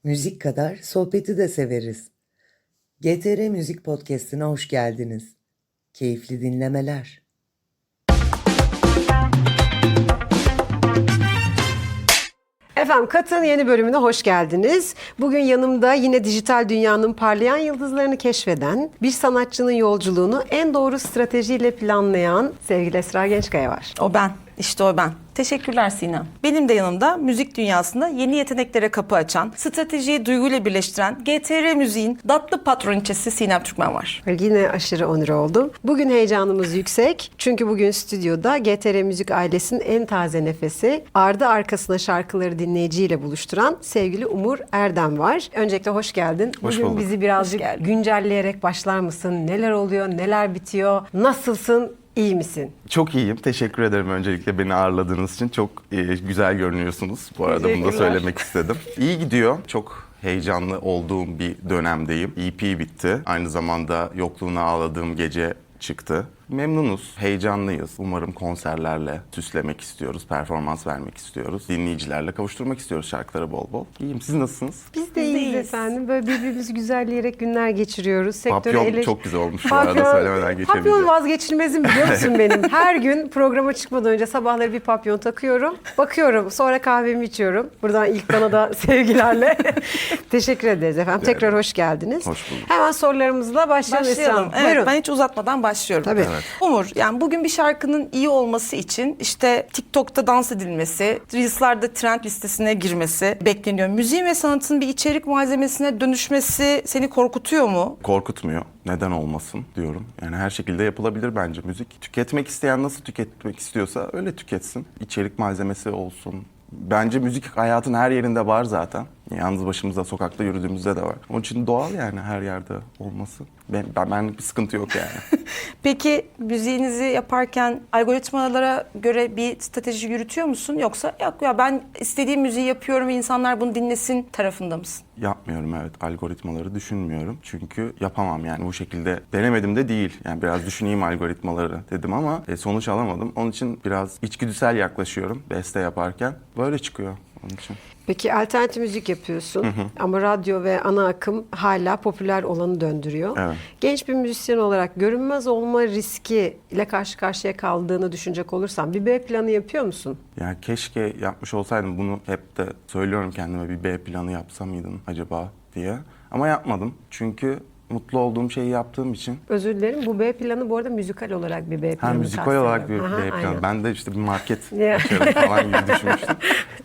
Müzik kadar sohbeti de severiz. GTR Müzik Podcast'ine hoş geldiniz. Keyifli dinlemeler. Efendim Kat'ın yeni bölümüne hoş geldiniz. Bugün yanımda yine dijital dünyanın parlayan yıldızlarını keşfeden, bir sanatçının yolculuğunu en doğru stratejiyle planlayan sevgili Esra Gençkaya var. O ben. İşte o ben. Teşekkürler Sinem. Benim de yanımda müzik dünyasında yeni yeteneklere kapı açan, stratejiyi duyguyla birleştiren GTR Müziğin datlı patroniçesi Sinem Türkmen var. Yine aşırı onur oldum. Bugün heyecanımız yüksek. Çünkü bugün stüdyoda GTR Müzik ailesinin en taze nefesi, ardı arkasına şarkıları dinleyiciyle buluşturan sevgili Umur Erdem var. Öncelikle hoş geldin. Hoş Bugün bulduk. bizi birazcık güncelleyerek başlar mısın? Neler oluyor, neler bitiyor? Nasılsın? İyi misin? Çok iyiyim. Teşekkür ederim öncelikle beni ağırladığınız için. Çok güzel görünüyorsunuz. Bu arada bunu da Teşekkürler. söylemek istedim. İyi gidiyor. Çok heyecanlı olduğum bir dönemdeyim. EP bitti. Aynı zamanda yokluğuna ağladığım gece çıktı. Memnunuz, heyecanlıyız. Umarım konserlerle süslemek istiyoruz, performans vermek istiyoruz. Dinleyicilerle kavuşturmak istiyoruz şarkıları bol bol. İyiyim. Siz nasılsınız? Biz de iyiyiz efendim. Böyle birbirimizi güzelleyerek günler geçiriyoruz. Papyon çok güzel olmuş bu arada söylemeden geçemeyeceğim. Papyon vazgeçilmezim biliyor musun benim? Her gün programa çıkmadan önce sabahları bir papyon takıyorum. Bakıyorum. Sonra kahvemi içiyorum. Buradan ilk bana da sevgilerle. Teşekkür ederiz efendim. Tekrar hoş geldiniz. Hoş bulduk. Hemen sorularımızla başlayalım. Başlayalım. Esra. Evet, Buyurun. ben hiç uzatmadan başlıyorum. Tabii. Evet. Umur, yani bugün bir şarkının iyi olması için işte TikTok'ta dans edilmesi, Reels'larda trend listesine girmesi bekleniyor. Müziğin ve sanatın bir içerik malzemesine dönüşmesi seni korkutuyor mu? Korkutmuyor. Neden olmasın diyorum. Yani her şekilde yapılabilir bence müzik. Tüketmek isteyen nasıl tüketmek istiyorsa öyle tüketsin. İçerik malzemesi olsun. Bence müzik hayatın her yerinde var zaten. Yalnız başımıza sokakta yürüdüğümüzde de var. Onun için doğal yani her yerde olması. Ben bir sıkıntı yok yani. Peki müziğinizi yaparken algoritmalara göre bir strateji yürütüyor musun? Yoksa yok ya ben istediğim müziği yapıyorum ve insanlar bunu dinlesin tarafında mısın? Yapmıyorum evet. Algoritmaları düşünmüyorum. Çünkü yapamam yani bu şekilde. Denemedim de değil. Yani biraz düşüneyim algoritmaları dedim ama sonuç alamadım. Onun için biraz içgüdüsel yaklaşıyorum beste yaparken. Böyle çıkıyor onun için. Peki alternatif müzik yapıyorsun ama radyo ve ana akım hala popüler olanı döndürüyor. Evet. Genç bir müzisyen olarak görünmez olma riski ile karşı karşıya kaldığını düşünecek olursan bir B planı yapıyor musun? Yani keşke yapmış olsaydım. Bunu hep de söylüyorum kendime, bir B planı yapsa mıydın acaba diye. Ama yapmadım. Çünkü mutlu olduğum şeyi yaptığım için. Özür dilerim. Bu B planı bu arada müzikal olarak bir B planı. Müzikal olarak bir kastediyorum. B Aha, planı. aynen. Ben de işte bir market Ya. açarım falan gibi düşünmüştüm.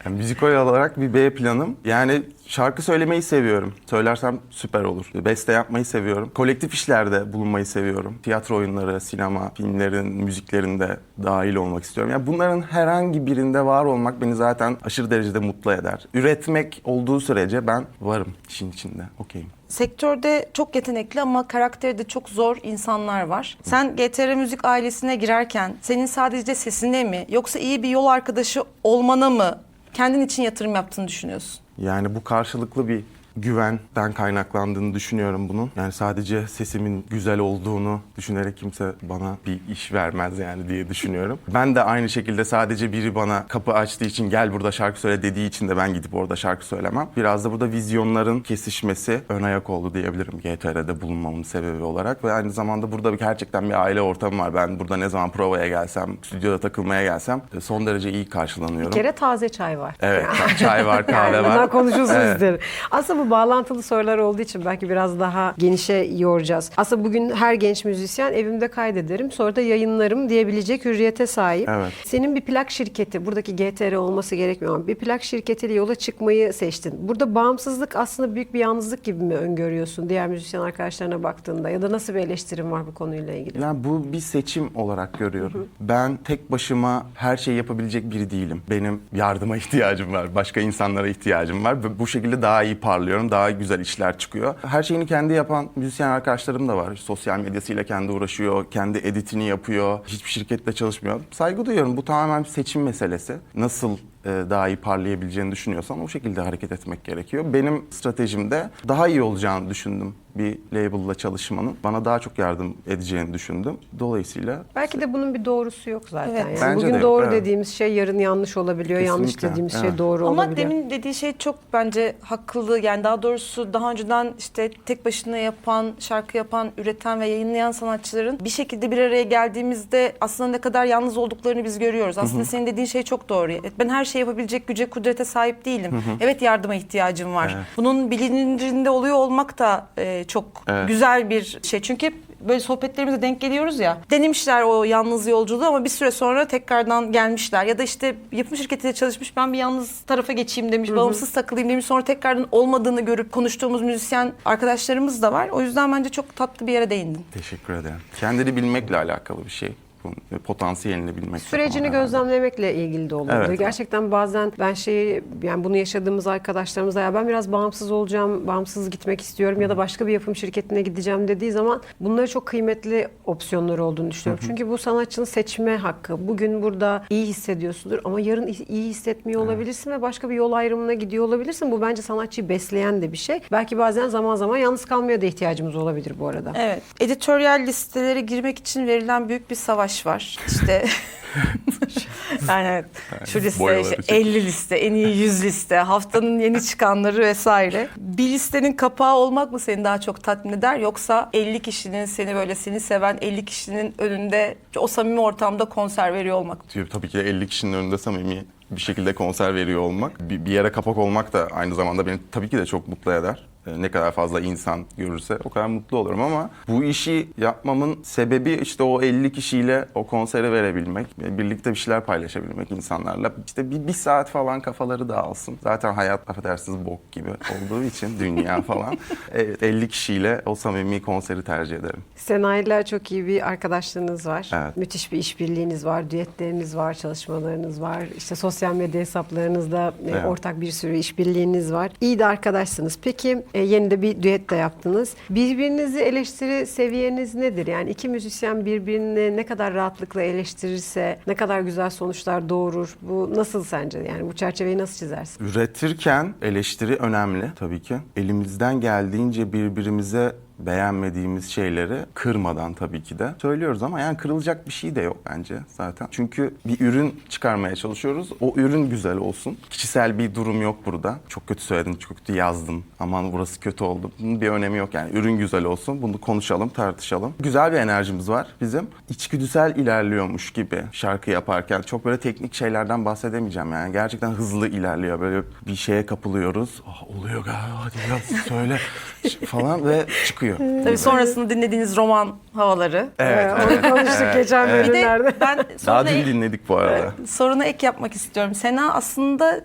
Yani müzikal olarak bir B planım. Yani şarkı söylemeyi seviyorum. Söylersem süper olur. Beste yapmayı seviyorum. Kolektif işlerde bulunmayı seviyorum. Tiyatro oyunları, sinema, filmlerin, müziklerinde dahil olmak istiyorum. Yani bunların herhangi birinde var olmak beni zaten aşırı derecede mutlu eder. Üretmek olduğu sürece ben varım işin içinde. Okeyim. Sektörde çok yetenekli ama karakteri de çok zor insanlar var. Sen GTR Müzik ailesine girerken senin sadece sesine mi yoksa iyi bir yol arkadaşı olmana mı kendin için yatırım yaptığını düşünüyorsun? Yani bu karşılıklı bir güvenden kaynaklandığını düşünüyorum bunun. Yani sadece sesimin güzel olduğunu düşünerek kimse bana bir iş vermez yani diye düşünüyorum. Ben de aynı şekilde sadece biri bana kapı açtığı için gel burada şarkı söyle dediği için de ben gidip orada şarkı söylemem. Biraz da burada vizyonların kesişmesi ön ayak oldu diyebilirim GTR'de bulunmamın sebebi olarak. Ve aynı zamanda burada gerçekten bir aile ortamı var. Ben burada ne zaman provaya gelsem, stüdyoda takılmaya gelsem son derece iyi karşılanıyorum. Bir kere taze çay var. Evet, çay var, kahve Yani var. bunlar konuşulsun Evet. isterim. Aslında bu bağlantılı sorular olduğu için belki biraz daha genişe yoracağız. Aslında bugün her genç müzisyen evimde kaydederim sonra da yayınlarım diyebilecek hürriyete sahip. Evet. Senin bir plak şirketi, buradaki GTR olması gerekmiyor ama bir plak şirketiyle yola çıkmayı seçtin. Burada bağımsızlık aslında büyük bir yalnızlık gibi mi öngörüyorsun diğer müzisyen arkadaşlarına baktığında ya da nasıl bir eleştirin var bu konuyla ilgili? Yani bu bir seçim olarak görüyorum. Ben tek başıma her şeyi yapabilecek biri değilim. Benim yardıma ihtiyacım var. Başka insanlara ihtiyacım var. Ve bu şekilde daha iyi parlıyorum. Daha güzel işler çıkıyor. Her şeyini kendi yapan müzisyen arkadaşlarım da var. Sosyal medyasıyla kendi uğraşıyor. Kendi editini yapıyor. Hiçbir şirketle çalışmıyor. Saygı duyuyorum. Bu tamamen bir seçim meselesi. Nasıl daha iyi parlayabileceğini düşünüyorsan o şekilde hareket etmek gerekiyor. Benim stratejimde daha iyi olacağını düşündüm bir label'la çalışmanın. Bana daha çok yardım edeceğini düşündüm. Dolayısıyla Belki de bunun bir doğrusu yok zaten. Evet. Yani Bence de bugün yok, doğru evet. dediğimiz şey yarın yanlış olabiliyor. Yanlış Kesinlikle, dediğimiz evet. şey doğru Ama olabiliyor. demin dediği şey çok bence haklı. Yani daha doğrusu daha önceden işte tek başına yapan, şarkı yapan, üreten ve yayınlayan sanatçıların bir şekilde bir araya geldiğimizde aslında ne kadar yalnız olduklarını biz görüyoruz. Aslında senin dediğin şey çok doğru. Ben her şeyi yapabilecek güce, kudrete sahip değilim. Evet, yardıma ihtiyacım var. Evet. Bunun bilincinde oluyor olmak da çok güzel bir şey. Çünkü böyle sohbetlerimize denk geliyoruz ya. Denemişler o yalnız yolculuğu ama bir süre sonra tekrardan gelmişler. Ya da işte yapım şirketiyle çalışmış, ben bir yalnız tarafa geçeyim demiş, bağımsız takılayım demiş. Sonra tekrardan olmadığını görüp konuştuğumuz müzisyen arkadaşlarımız da var. O yüzden bence çok tatlı bir yere değindin. teşekkür ederim. Kendini bilmekle alakalı bir şey. Potansiyelini bilmek. Sürecini gözlemlemekle ilgili de olabilir. Evet. Gerçekten bazen ben yani bunu yaşadığımız arkadaşlarımızla ya ben biraz bağımsız olacağım, bağımsız gitmek istiyorum ya da başka bir yapım şirketine gideceğim dediği zaman bunları çok kıymetli opsiyonları olduğunu düşünüyorum. Çünkü bu sanatçının seçme hakkı. Bugün burada iyi hissediyorsundur ama yarın iyi hissetmiyor olabilirsin ve başka bir yol ayrımına gidiyor olabilirsin. Bu bence sanatçıyı besleyen de bir şey. Belki bazen zaman zaman yalnız kalmaya da ihtiyacımız olabilir bu arada. Evet. Editoryal listelere girmek için verilen büyük bir savaş var. İşte yani evet, şu liste, boyaları işte çekiyor. 50 liste, en iyi 100 liste, haftanın yeni çıkanları vesaire. Bir listenin kapağı olmak mı seni daha çok tatmin eder, yoksa 50 kişinin seni seven 50 kişinin önünde o samimi ortamda konser veriyor olmak mı? Tabii ki de 50 kişinin önünde samimi bir şekilde konser veriyor olmak, bir yere kapak olmak da aynı zamanda beni tabii ki de çok mutlu eder. Ne kadar fazla insan görürse o kadar mutlu olurum ama bu işi yapmamın sebebi işte o 50 kişiyle o konseri verebilmek, birlikte bir şeyler paylaşabilmek insanlarla. İşte bir saat falan kafaları dağılsın. Zaten hayat affedersiniz bok gibi olduğu için dünya falan. 50 kişiyle o samimi konseri tercih ederim. Sena'yla çok iyi bir arkadaşlığınız var. Evet. Müthiş bir işbirliğiniz var, düetleriniz var, çalışmalarınız var. İşte sosyal medya hesaplarınızda Evet. ortak bir sürü işbirliğiniz var. İyi de arkadaşsınız. Peki yeni de bir düet de yaptınız. Birbirinizi eleştiri seviyeniz nedir? Yani iki müzisyen birbirini ne kadar rahatlıkla eleştirirse ne kadar güzel sonuçlar doğurur. Bu nasıl sence? Yani bu çerçeveyi nasıl çizersin? Üretirken eleştiri önemli tabii ki. Elimizden geldiğince birbirimize beğenmediğimiz şeyleri kırmadan tabii ki de söylüyoruz ama yani kırılacak bir şey de yok bence zaten. Çünkü bir ürün çıkarmaya çalışıyoruz. O ürün güzel olsun. Kişisel bir durum yok burada. Çok kötü söyledin, çok kötü yazdın. Aman burası kötü oldu. Bunun bir önemi yok yani. Ürün güzel olsun. Bunu konuşalım, tartışalım. Güzel bir enerjimiz var bizim. İçgüdüsel ilerliyormuş gibi şarkı yaparken. Çok böyle teknik şeylerden bahsedemeyeceğim yani. Gerçekten hızlı ilerliyor. Böyle bir şeye kapılıyoruz. Oluyor galiba, hadi biraz söyle falan ve çıkıyor. Tabii sonrasında dinlediğiniz roman havaları. Evet, Onu konuştuk geçen Bir bölümlerde. de ben Daha soruna, dün dinledik bu arada. soruna ek yapmak istiyorum. Sena aslında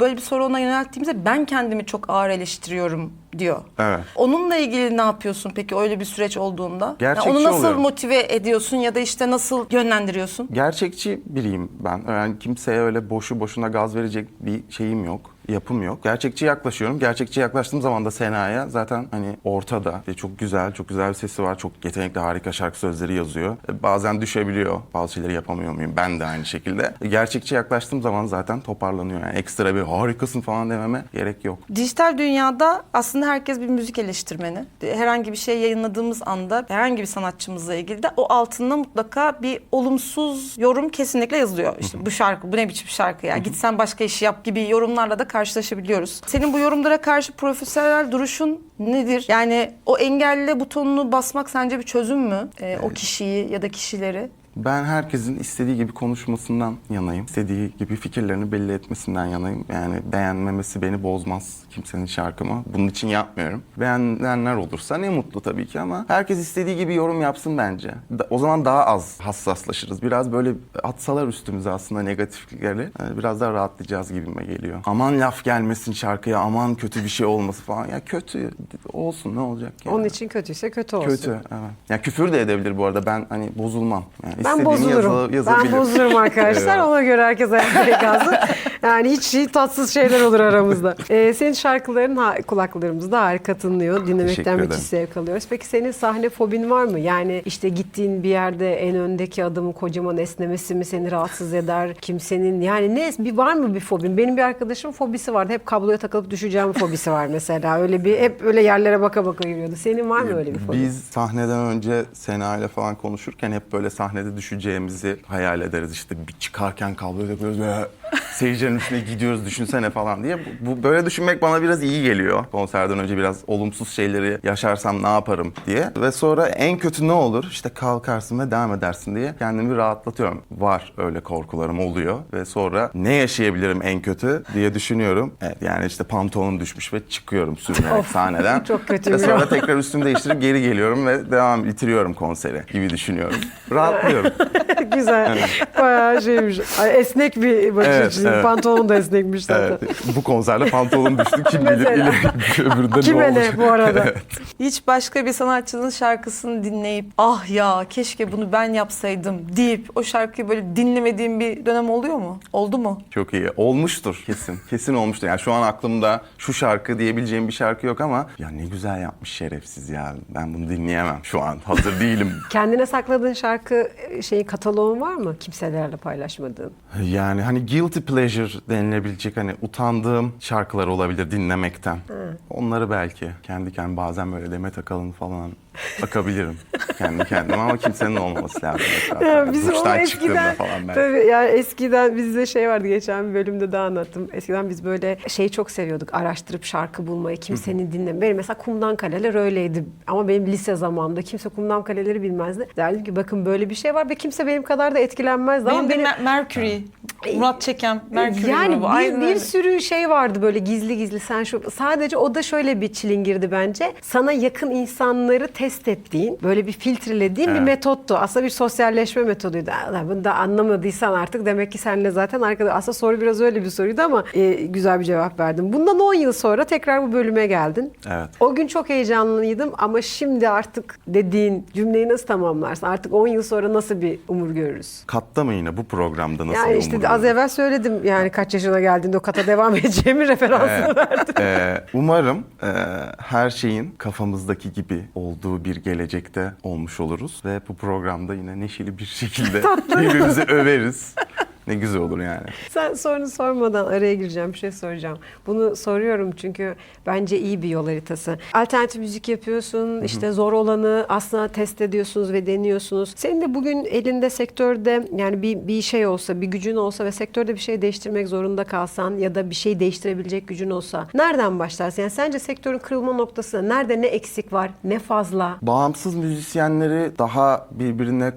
böyle bir soru ona yönelttiğimizde ben kendimi çok ağır eleştiriyorum diyor. Evet. Onunla ilgili ne yapıyorsun peki öyle bir süreç olduğunda? Gerçekçi onu nasıl oluyorum. motive ediyorsun ya da işte nasıl yönlendiriyorsun? Gerçekçi biriyim ben. Yani kimseye öyle boşu boşuna gaz verecek bir şeyim yok. Yapım yok. Gerçekçi yaklaşıyorum. Gerçekçi yaklaştığım zaman da Sena'ya zaten hani ortada. Çok güzel bir sesi var. Çok yetenekli, harika şarkı sözleri yazıyor. Bazen düşebiliyor. Bazı şeyleri yapamıyor muyum? Ben de aynı şekilde. Gerçekçi yaklaştığım zaman zaten toparlanıyor. Yani ekstra bir harikasın falan dememe gerek yok. Dijital dünyada aslında herkes bir müzik eleştirmeni. Herhangi bir şey yayınladığımız anda herhangi bir sanatçımızla ilgili de o altında mutlaka bir olumsuz yorum kesinlikle yazılıyor. İşte bu şarkı, bu ne biçim şarkı ya, git sen başka iş yap gibi yorumlarla da karşılaşabiliyoruz. Senin bu yorumlara karşı profesyonel duruşun nedir? Yani o engelle butonunu basmak sence bir çözüm mü? O kişiyi ya da kişileri? Ben herkesin istediği gibi konuşmasından yanayım. İstediği gibi fikirlerini belli etmesinden yanayım. Yani beğenmemesi beni bozmaz kimsenin şarkımı. Bunun için yapmıyorum. Beğenenler olursa ne mutlu tabii ki ama herkes istediği gibi yorum yapsın bence. O zaman daha az hassaslaşırız. Biraz böyle atsalar üstümüze aslında negatiflikleri biraz daha rahatlayacağız gibime geliyor. Aman laf gelmesin şarkıya, aman kötü bir şey olması falan. Ya kötü olsun, ne olacak yani? Onun için kötüyse kötü olsun. Kötü, evet. Yani küfür de edebilir bu arada. Ben hani bozulmam. Yani Ben istediğini bozulurum. yazabilir. Ben bozulurum arkadaşlar. Evet. Ona göre herkes ayakta kalsın. Yani hiç tatsız şeyler olur aramızda. Senin şarkıların kulaklarımızda harika tınlıyor. Dinlemekten Teşekkür müthiş zevk alıyoruz. Peki senin sahne fobin var mı? Yani işte gittiğin bir yerde en öndeki adamın kocaman esnemesi mi seni rahatsız eder? Kimsenin yani var mı bir fobin? Benim bir arkadaşım fobisi vardı. Hep kabloya takılıp düşeceğim fobisi var mesela. Hep öyle yerlere baka baka yürüyordu. Senin var mı öyle bir fobin? Biz sahneden önce Sena ile falan konuşurken hep böyle sahnede düşeceğimizi hayal ederiz. İşte bir çıkarken kabloya takıyoruz ve seyircilerin üstüne gidiyoruz düşünsene falan diye. Bu böyle düşünmek bana biraz iyi geliyor. Konserden önce biraz olumsuz şeyleri yaşarsam ne yaparım diye. Ve sonra en kötü ne olur? İşte kalkarsın ve devam edersin diye kendimi rahatlatıyorum. Var öyle korkularım oluyor ve sonra ne yaşayabilirim en kötü diye düşünüyorum. Evet, yani işte pantolonum düşmüş ve çıkıyorum sürünerek sahneden. Çok kötü Ve bir sonra tekrar üstümü değiştirip geri geliyorum ve bitiriyorum konseri gibi düşünüyorum. Rahatlıyorum. Güzel. Bayağı şeymiş. Esnek bir bakış Evet, açısı. evet. Pantolon da esnekmiş zaten. Evet, bu konserde pantolonum düştü. Kim bilir Mesela. ileride öbüründe ne Kime olacak? ne bu arada? Hiç başka bir sanatçının şarkısını dinleyip ah ya keşke bunu ben yapsaydım deyip o şarkıyı böyle dinlemediğim bir dönem oluyor mu? Oldu mu? Çok iyi. Olmuştur kesin. Kesin olmuştur. Yani şu an aklımda şu şarkı diyebileceğim bir şarkı yok ama ya ne güzel yapmış şerefsiz ya. Ben bunu dinleyemem şu an. Hazır değilim. Kendine sakladığın şarkı kataloğun var mı? Kimselerle paylaşmadığın. Yani hani guilty pleasure denilebilecek hani utandığım şarkılar olabilir dinlemekten. Onları belki kendi kendime bazen böyle Demet Akalın falan bakabilirim kendi kendime ama kimsenin olmaması lazım. Ya bizim o Duştan eskiden çıktığımda falan belki. tabii yani eskiden bizde şey vardı, geçen bir bölümde de anlattım. Eskiden biz böyle çok seviyorduk, araştırıp şarkı bulmayı, kimsenin dinleme. Benim mesela Kumdan Kaleler öyleydi ama benim lise zamanımda kimse Kumdan Kaleleri bilmezdi. Derdim ki bakın böyle bir şey var ve kimse benim kadar da etkilenmezdi ama Benim de Mercury, Murat Çeken, Mercury yani grubu. Aynen bir öyle. sürü şey vardı böyle gizli gizli. Sadece o da şöyle bir çilingirdi bence. Sana yakın insanları test ettiğin, böyle bir filtrelediğin bir Evet. metottu. Aslında bir sosyalleşme metoduydu. Bunu da anlamadıysan artık demek ki seninle zaten arkadaş. Aslında soru biraz öyle bir soruydu ama güzel bir cevap verdim. Bundan 10 yıl sonra tekrar bu bölüme geldin. Evet. O gün çok heyecanlıydım ama şimdi artık dediğin cümleyi nasıl tamamlarsın? Artık 10 yıl sonra nasıl bir umur görürüz? Katta mı yine bu programda nasıl Yani bir işte umur az evvel söyledim yani kaç yaşına geldiğinde o kata devam edeceğimi referansını verdim. Umarım her şeyin kafamızdaki gibi olduğu bir gelecekte olmuş oluruz ve bu programda yine neşeli bir şekilde birbirimizi överiz. Ne güzel olur yani. Sen sorunu sormadan araya gireceğim, bir şey soracağım. Bunu soruyorum çünkü bence iyi bir yol haritası. Alternatif müzik yapıyorsun, işte zor olanı aslında test ediyorsunuz ve deniyorsunuz. Senin de bugün elinde sektörde yani bir şey olsa, bir gücün olsa ve sektörde bir şey değiştirmek zorunda kalsan ya da bir şey değiştirebilecek gücün olsa nereden başlarsın? Yani sence sektörün kırılma noktası nerede, ne eksik var, ne fazla? Bağımsız müzisyenleri daha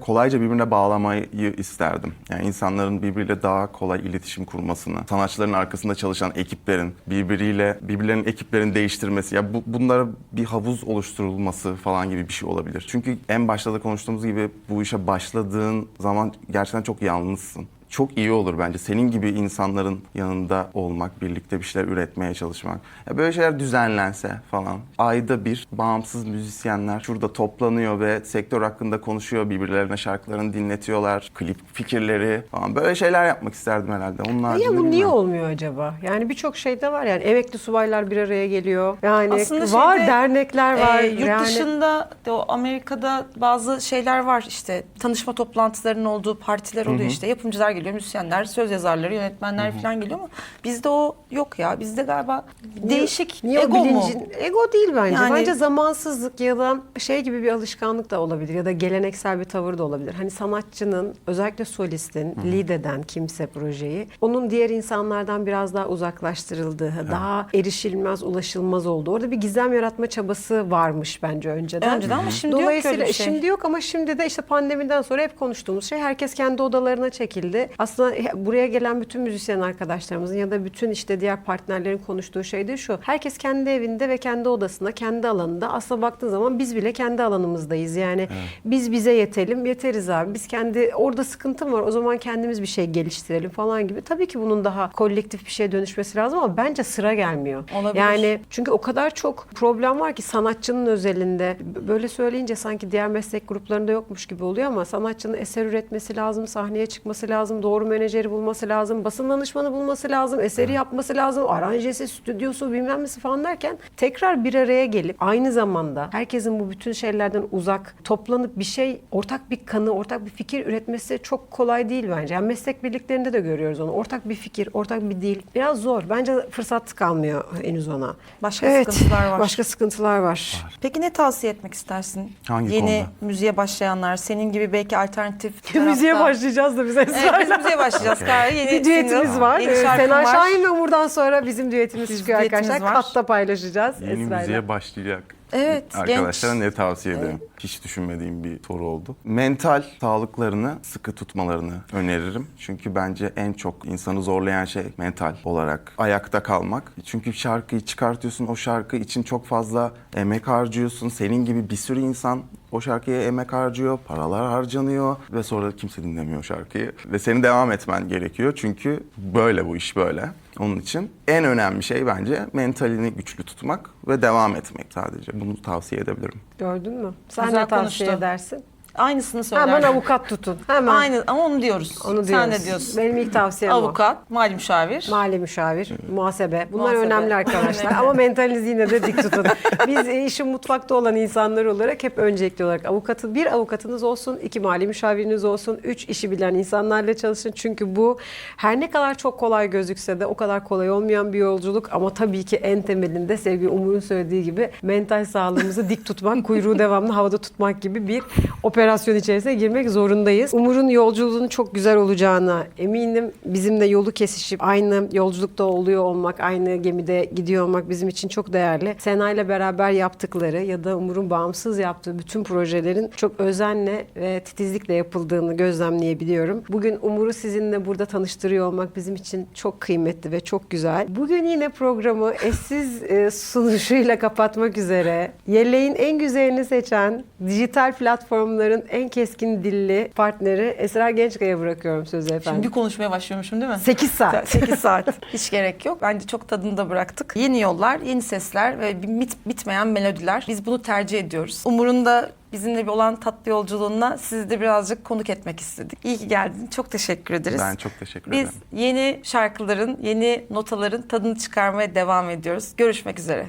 kolayca birbirine bağlamayı isterdim. Yani insanların birbiriyle daha kolay iletişim kurmasını, sanatçıların arkasında çalışan ekiplerin birbirlerinin ekiplerini değiştirmesi, ya bunlara bir havuz oluşturulması falan gibi bir şey olabilir. Çünkü en başta da konuştuğumuz gibi bu işe başladığın zaman gerçekten çok yalnızsın. Çok iyi olur bence senin gibi insanların yanında olmak, birlikte bir şeyler üretmeye çalışmak. Ya böyle şeyler düzenlense falan. Ayda bir bağımsız müzisyenler şurada toplanıyor ve sektör hakkında konuşuyor, birbirlerine şarkılarını dinletiyorlar, klip fikirleri falan. Böyle şeyler yapmak isterdim herhalde. Onlar Ya bu niye olmuyor acaba? Yani birçok şeyde var yani emekli subaylar bir araya geliyor. Yani Aslında var dernekler var. Yurt dışında o Amerika'da bazı şeyler var işte tanışma toplantılarının olduğu partiler oluyor işte yapımcılar geliyor, müzisyenler, söz yazarları, yönetmenler falan geliyor ama bizde o yok ya. Bizde galiba değişik Niye ego o mu? Ego değil bence. Yani- Bence zamansızlık ya da şey gibi bir alışkanlık da olabilir ya da geleneksel bir tavır da olabilir. Hani sanatçının özellikle solistin lead eden kimse projeyi onun diğer insanlardan biraz daha uzaklaştırıldığı, daha erişilmez, ulaşılmaz olduğu. Orada bir gizem yaratma çabası varmış bence önceden. Ama şimdi yok Dolayısıyla öyle bir şey. şimdi yok ama şimdi de işte pandemiden sonra hep konuştuğumuz şey herkes kendi odalarına çekildi. Aslında buraya gelen bütün müzisyen arkadaşlarımızın ya da bütün işte diğer partnerlerin konuştuğu şey de şu. Herkes kendi evinde ve kendi odasında, kendi alanında. Aslında baktığın zaman biz bile kendi alanımızdayız. Yani biz bize yeteriz abi. Biz orada sıkıntım var. O zaman kendimiz bir şey geliştirelim falan gibi. Tabii ki bunun daha kolektif bir şeye dönüşmesi lazım ama bence sıra gelmiyor. Olabilir. Yani çünkü o kadar çok problem var ki sanatçının özelinde. Böyle söyleyince sanki diğer meslek gruplarında yokmuş gibi oluyor ama sanatçının eser üretmesi lazım, sahneye çıkması lazım, lazım, doğru menajeri bulması lazım, basın danışmanı bulması lazım, eseri yapması lazım, aranjesi, stüdyosu bilmem nesi falan derken tekrar bir araya gelip aynı zamanda herkesin bu bütün şeylerden uzak toplanıp bir şey, ortak bir kanı, ortak bir fikir üretmesi çok kolay değil bence. Yani meslek birliklerinde de görüyoruz onu. Ortak bir fikir, ortak bir dil. Biraz zor. Bence fırsat kalmıyor henüz ona. Başka sıkıntılar var. Başka sıkıntılar var. Peki ne tavsiye etmek istersin? Hangi Yeni konuda? müziğe başlayanlar, senin gibi belki alternatif Müziğe tarafta- başlayacağız da biz Evet, Esra'yla. biz müziğe başlayacağız. Yeni Bir düetimiz single, var. yeni şarkım Sena var. Şahin ve Umur'dan sonra bizim düetimiz Bizim çıkıyor düetimiz arkadaşlar. var. Katta paylaşacağız Yeni Esra'yla. müziğe başlayacak Evet, arkadaşlara genç. ne tavsiye ederim? Hiç düşünmediğim bir soru oldu. Mental sağlıklarını sıkı tutmalarını öneririm. Çünkü bence en çok insanı zorlayan şey mental olarak ayakta kalmak. Çünkü şarkıyı çıkartıyorsun, o şarkı için çok fazla emek harcıyorsun. Senin gibi bir sürü insan o şarkıya emek harcıyor, paralar harcanıyor ve sonra kimse dinlemiyor şarkıyı. Ve senin devam etmen gerekiyor çünkü böyle bu iş böyle. Onun için en önemli şey bence mentalini güçlü tutmak ve devam etmek sadece. Bunu tavsiye edebilirim. Gördün mü? Sen Güzel ne tavsiye konuştu. edersin? Aynısını söyler. Hemen avukat tutun. Hemen. Aynı ama onu diyoruz. Onu Sen diyoruz. ne diyorsun? Benim ilk tavsiyem o. Avukat, mali müşavir. Mali müşavir, muhasebe. Bunlar Muhasebe. önemli arkadaşlar. Ama mentalinizi yine de dik tutun. Biz işin mutfakta olan insanlar olarak hep öncelikli olarak bir avukatınız olsun, 2 mali müşaviriniz olsun, 3 işi bilen insanlarla çalışın. Çünkü bu her ne kadar çok kolay gözükse de o kadar kolay olmayan bir yolculuk. Ama tabii ki en temelinde sevgili Umur'un söylediği gibi mental sağlığımızı dik tutmak, kuyruğu devamlı havada tutmak gibi bir operasyon içerisine girmek zorundayız. Umur'un yolculuğunun çok güzel olacağına eminim. Bizimle yolu kesişip aynı yolculukta oluyor olmak, aynı gemide gidiyor olmak bizim için çok değerli. Sena ile beraber yaptıkları ya da Umur'un bağımsız yaptığı bütün projelerin çok özenle ve titizlikle yapıldığını gözlemleyebiliyorum. Bugün Umur'u sizinle burada tanıştırıyor olmak bizim için çok kıymetli ve çok güzel. Bugün yine programı eşsiz sunuşuyla kapatmak üzere yeleğin en güzelini seçen dijital platformların en keskin dilli partneri Esra Gençkaya bırakıyorum sözü efendim. Şimdi konuşmaya başlıyormuşum değil mi? 8 saat. 8 saat. Hiç gerek yok. Bence çok tadında bıraktık. Yeni yollar, yeni sesler ve bitmeyen melodiler. Biz bunu tercih ediyoruz. Umur'un da bizimle olan tatlı yolculuğuna sizi de birazcık konuk etmek istedik. İyi ki geldin. Çok teşekkür ederiz. Ben çok teşekkür ederim. Biz yeni şarkıların, yeni notaların tadını çıkarmaya devam ediyoruz. Görüşmek üzere.